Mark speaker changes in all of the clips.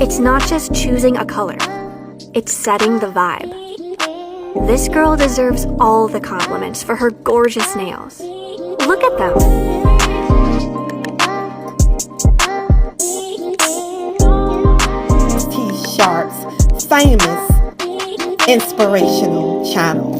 Speaker 1: It's not just choosing a color, it's setting the vibe. This girl deserves all the compliments for her gorgeous nails. Look at them.
Speaker 2: T Sharp's famous inspirational channel.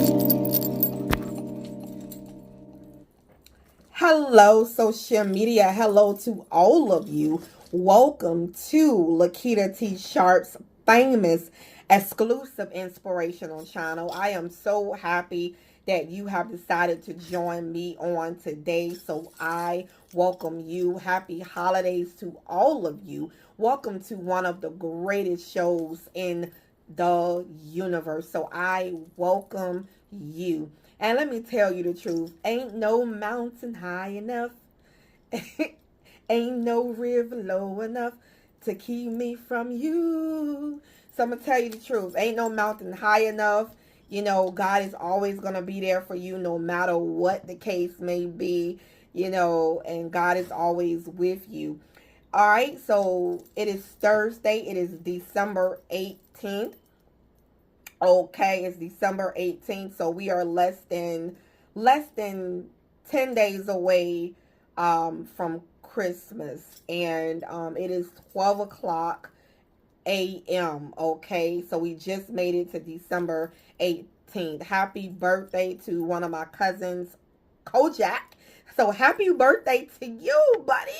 Speaker 2: Hello, social media. Hello to all of you. Welcome to Lakita T Sharp's famous exclusive inspirational channel. I am so happy that you have decided to join me on today. So I welcome you. Happy holidays to all of you. Welcome to one of the greatest shows in the universe. So I welcome you. And let me tell you the truth. Ain't no mountain high enough. Ain't no river low enough to keep me from you. So I'm going to tell you the truth. Ain't no mountain high enough. You know, God is always going to be there for you no matter what the case may be. You know, and God is always with you. All right. So it is Thursday. It is December 18th. Okay, it's December 18th, so we are less than 10 days away from Christmas, and it is 12 o'clock a.m. Okay, so we just made it to December 18th. Happy birthday to one of my cousins, Kojak. So happy birthday to you, buddy.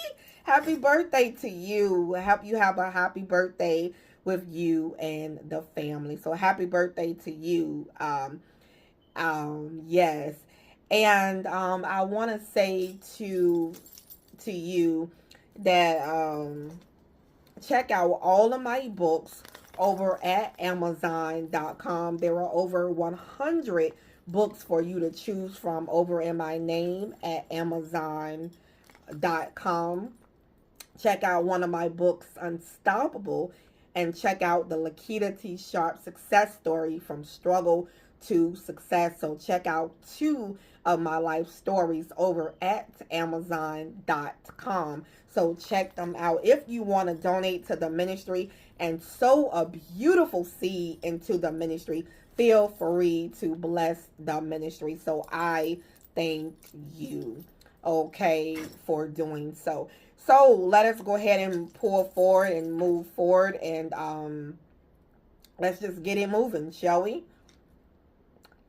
Speaker 2: Happy birthday to you. I hope you have a happy birthday with you and the family. So happy birthday to you. Yes. And I want to say to you that check out all of my books over at Amazon.com. There are over 100 books for you to choose from over in my name at Amazon.com. Check out one of my books, Unstoppable, and check out the Lakita T Sharp success story from struggle to success. So check out 2 of my life stories over at Amazon.com. So check them out. If you want to donate to the ministry and sow a beautiful seed into the ministry, feel free to bless the ministry. So I thank you, okay, for doing so. So let us go ahead and pull forward and move forward, and let's just get it moving, shall we?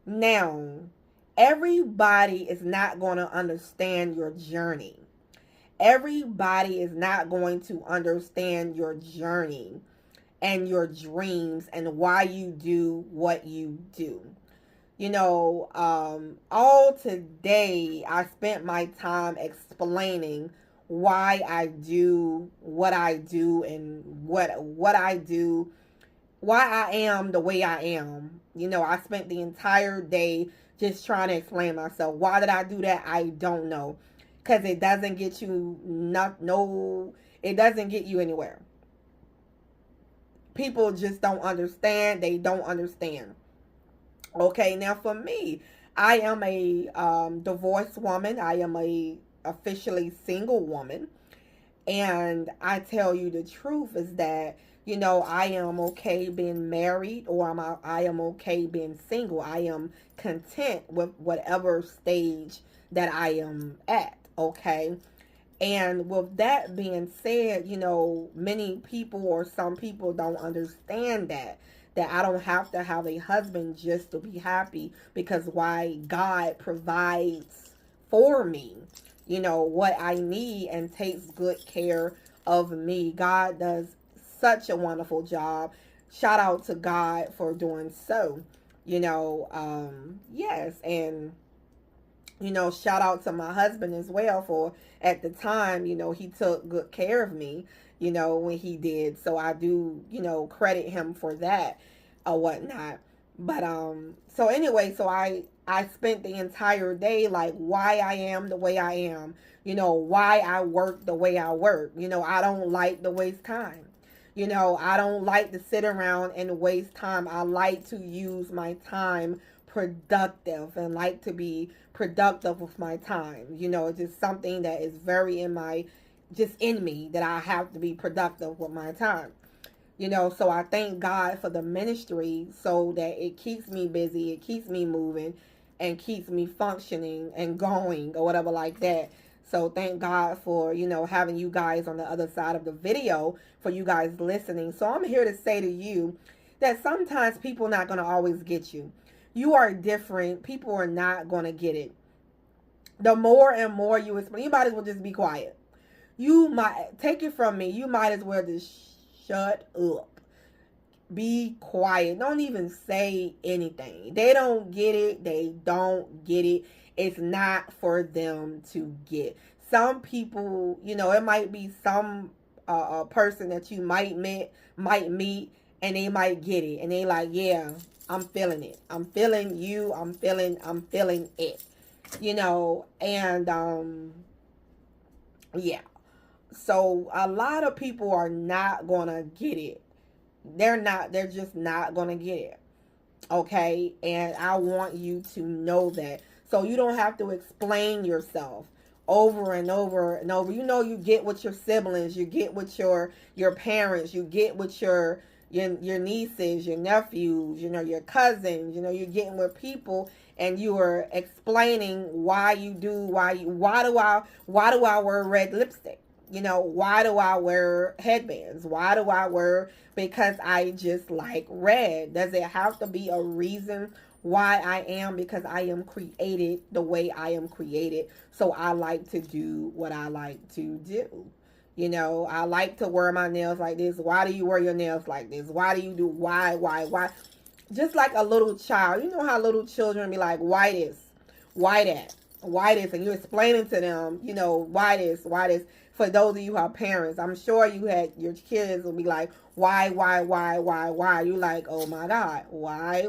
Speaker 2: Now, everybody is not going to understand your journey. Everybody is not going to understand your journey and your dreams and why you do what you do. You know, all today I spent my time explaining why I do what I do and what I do, why I am the way I am. You know, I spent the entire day just trying to explain myself. Why did I do that? I don't know. Because it doesn't get you it doesn't get you anywhere. People just don't understand. They don't understand. Okay, now for me, I am a divorced woman. I am a officially single woman, and I tell you the truth is that, you know, I am okay being married, or I am okay being single. I am content with whatever stage that I am at, okay? And with that being said, you know, many people or some people don't understand that I don't have to have a husband just to be happy, because why God provides for me, you know, what I need and takes good care of me. God does such a wonderful job. Shout out to God for doing so, you know, yes. And, you know, shout out to my husband as well for, at the time, you know, he took good care of me, you know, when he did. So I do, you know, credit him for that or whatnot. But, so anyway, so I spent the entire day like why I am the way I am, you know, why I work the way I work. You know, I don't like to waste time. You know, I don't like to sit around and waste time. I like to use my time productive and like to be productive with my time. You know, it's just something that is very in me, that I have to be productive with my time. So I thank God for the ministry so that it keeps me busy, it keeps me moving, and keeps me functioning and going or whatever like that. So thank God for, having you guys on the other side of the video, for you guys listening. So I'm here to say to you that sometimes people are not going to always get you. You are different. People are not going to get it. The more and more you explain, you might as well just be quiet. You might, take it from me, you might as well just shut up. Be quiet. Don't even say anything. They don't get it. They don't get it. It's not for them to get. Some people, it might be some person that you might meet, and they might get it, and they like, yeah, I'm feeling it. I'm feeling you. I'm feeling it. And yeah. So a lot of people are not gonna get it. They're just not gonna get it. Okay? And I want you to know that. So you don't have to explain yourself over and over and over. You get with your siblings, you get with your parents, you get with your nieces, your nephews, your cousins, you're getting with people, and you are explaining why do I wear red lipstick? Why do I wear headbands? Why do I wear, because I just like red? Does it have to be a reason why I am? Because I am created the way I am created. So I like to do what I like to do. I like to wear my nails like this. Why do you wear your nails like this? Why do you do, why? Just like a little child. You know how little children be like, why this? Why that? Why this? And you're explaining to them, why this? Why this? For those of you who are parents, I'm sure you had your kids will be like, why? You like, oh my God, why?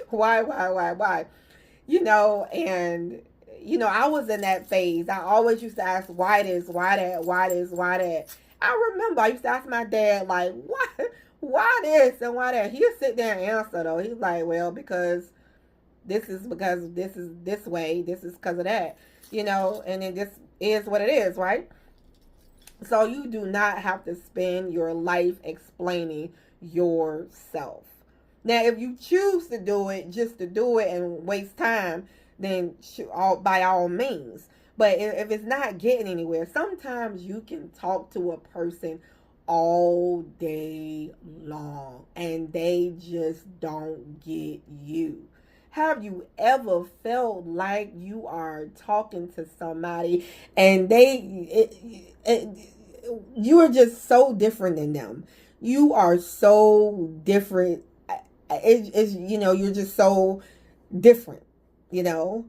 Speaker 2: Why? And I was in that phase. I always used to ask, why this, why that, why this, why that. I remember I used to ask my dad, like, why this and why that? He'll sit there and answer though. He's like, well, because this is this way, this is because of that, and it just is what it is, right? So you do not have to spend your life explaining yourself. Now, if you choose to do it just to do it and waste time, then by all means. But if it's not getting anywhere, sometimes you can talk to a person all day long and they just don't get you. Have you ever felt like you are talking to somebody and you are just so different than them? You are so different. You're just so different, you know,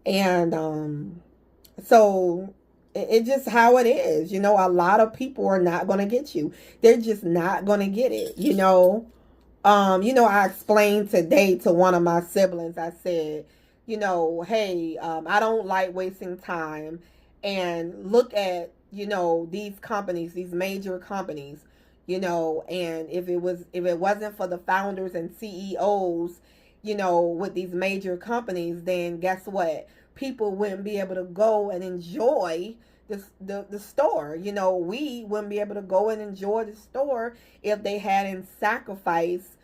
Speaker 2: and so it's just how it is. A lot of people are not gonna get you. They're just not gonna get it. I explained today to one of my siblings. I said, hey, I don't like wasting time. And look at, these companies, these major companies, and if it wasn't for the founders and CEOs, with these major companies, then guess what? People wouldn't be able to go and enjoy the store. We wouldn't be able to go and enjoy the store if they hadn't sacrificed,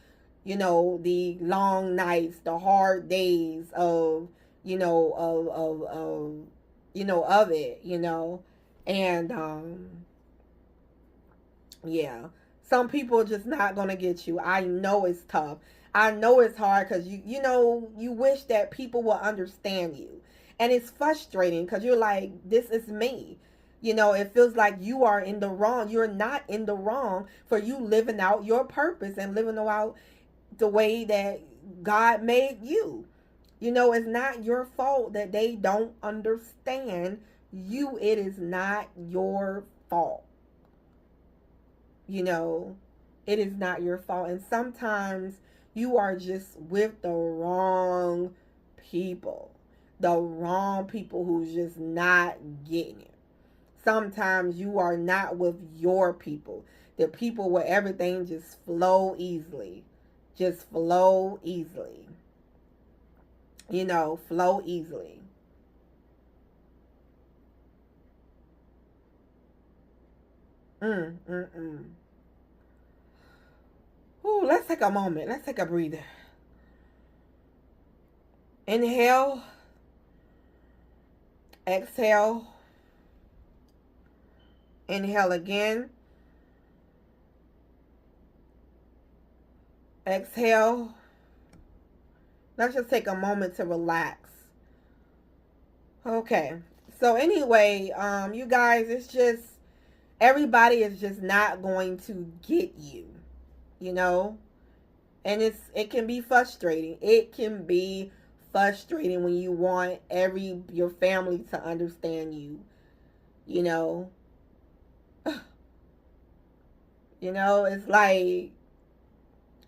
Speaker 2: the long nights, the hard days of, of it, and yeah, some people are just not gonna get you. I know it's tough. I know it's hard because you wish that people will understand you, and it's frustrating because you're like, this is me. It feels like you are in the wrong. You're not in the wrong for you living out your purpose and living out the way that God made you. It's not your fault that they don't understand you. It is not your fault. It is not your fault. And sometimes you are just with the wrong people. The wrong people who's just not getting it. Sometimes you are not with your people. The people where everything just flow easily. Just flow easily. Flow easily. Mm. let's take a moment. Let's take a breather. Inhale. Exhale. Inhale again. Exhale. Let's just take a moment to relax. Okay. So anyway, you guys, it's just, everybody is just not going to get you, you know? And it can be frustrating. It can be frustrating when you want your family to understand you, you know? You know, it's like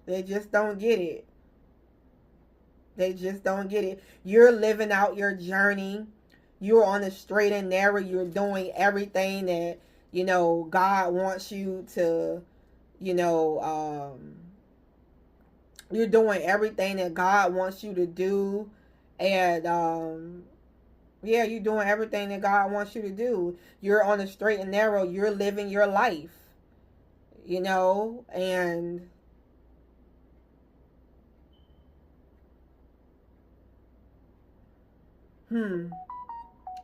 Speaker 2: they just don't get it. They just don't get it. You're living out your journey. You're on the straight and narrow. You're doing everything that, you know, God wants you to, you know, you're doing everything that God wants you to do. And, yeah, you're doing everything that God wants you to do. You're on the straight and narrow. You're living your life, you know, and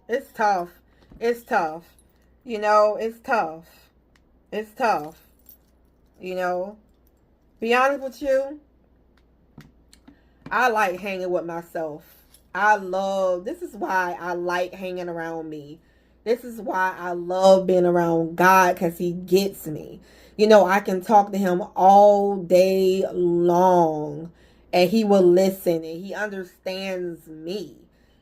Speaker 2: it's tough. It's tough. You know, it's tough. It's tough. You know, be honest with you, I like hanging with myself. This is why I like hanging around me. This is why I love being around God, because he gets me. You know, I can talk to him all day long and he will listen and he understands me.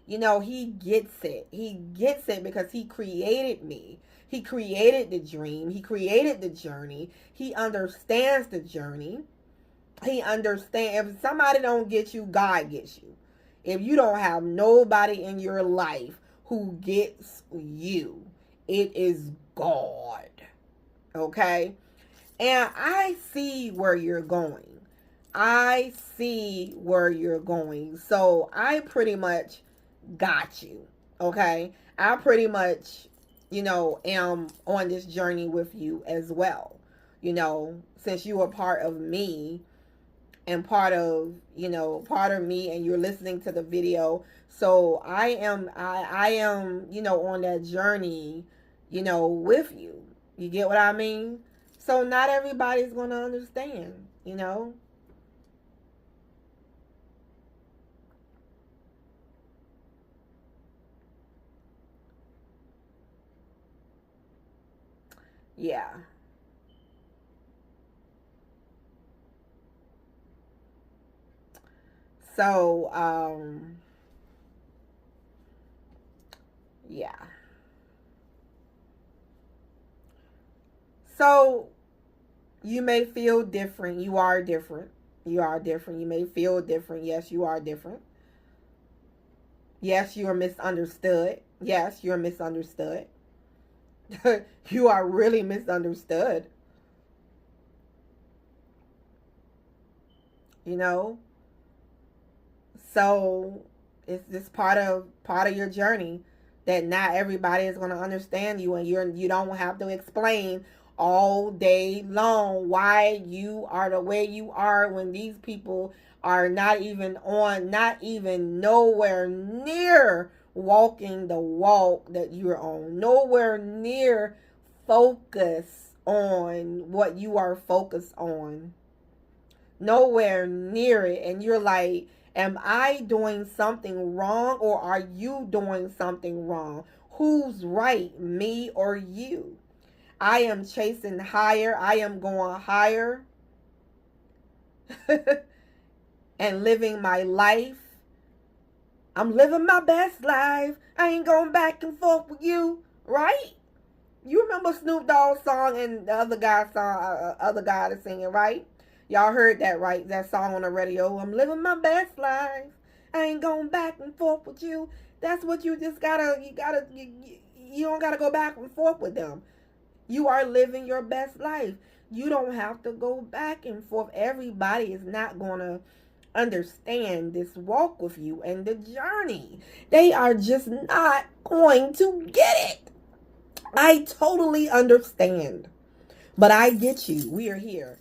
Speaker 2: You know, he gets it. He gets it because he created me. He created the dream. He created the journey. He understands the journey. He understands. If somebody don't get you, God gets you. If you don't have nobody in your life who gets you, it is God. Okay? And I see where you're going. I see where you're going. So I pretty much got you. Okay? I pretty much, you know, am on this journey with you as well. You know, since you are part of me and part of me, and you're listening to the video. So I am, you know, on that journey, you know, with you. You get what I mean? So not everybody's going to understand, you know? Yeah. So, yeah. So you may feel different. You are different. You are different. You may feel different. Yes, you are different. Yes, you are misunderstood. Yes, you're misunderstood. You are really misunderstood. You know? So it's just part of your journey that not everybody is going to understand you, and you don't have to explain all day long why you are the way you are when these people are not even nowhere near walking the walk that you're on, nowhere near focus on what you are focused on, nowhere near it. And you're like, am I doing something wrong, or are you doing something wrong? Who's right, me or you? I am chasing higher. I am going higher and living my life. I'm living my best life. I ain't going back and forth with you, right? You remember Snoop Dogg's song and the other guy's song, other guy that's singing, right? Y'all heard that, right? That song on the radio. I'm living my best life. I ain't going back and forth with you. That's what you just you don't gotta go back and forth with them. You are living your best life. You don't have to go back and forth. Everybody is not gonna understand this walk with you and the journey. They are just not going to get it. I totally understand. But I get you. We are here.